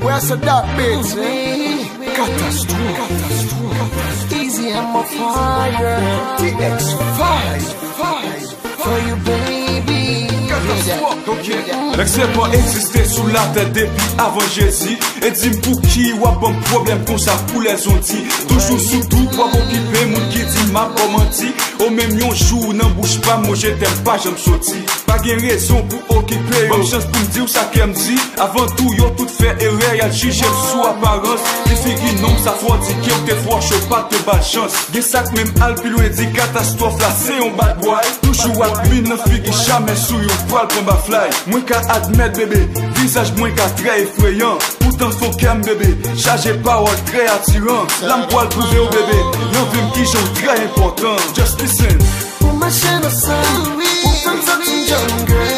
Where's the dark bits? Catastrophe. Easy, I'm a fire. TX5 for you, baby. L'excès pas existé sous la tête depuis avant Jésus. Et dis pour qui ou a bon problème comme ça pour les ontis. Toujours sous tout pour occuper mon qui dit m'a pas menti. Au même yon jour n'en bouge pas, moi je t'aime pas, j'aime sorti. Pas gain raison pour occuper, bonne chance pour me dire ça qu'elle me dit. Avant tout, yo tout fait erreur, y'a jugé sous apparence. Les filles non, ça soit dit qu'il te froid, je pas te bad chance. Gen sac même alpilou et dit catastrophe là, c'est un bad boy. Toujours à mine, non fille qui jamais sous yon poil pour ma fly. Moins qu'à admettre bébé, visage moins qu'à très effrayant. Pourtant son cam bébé, chargé parole très attirant. L'âme poil prouvé au bébé, y'en vim qui sont très important. Just listen. Pour ma chaîne au sein, pour faire ça, tu jungle.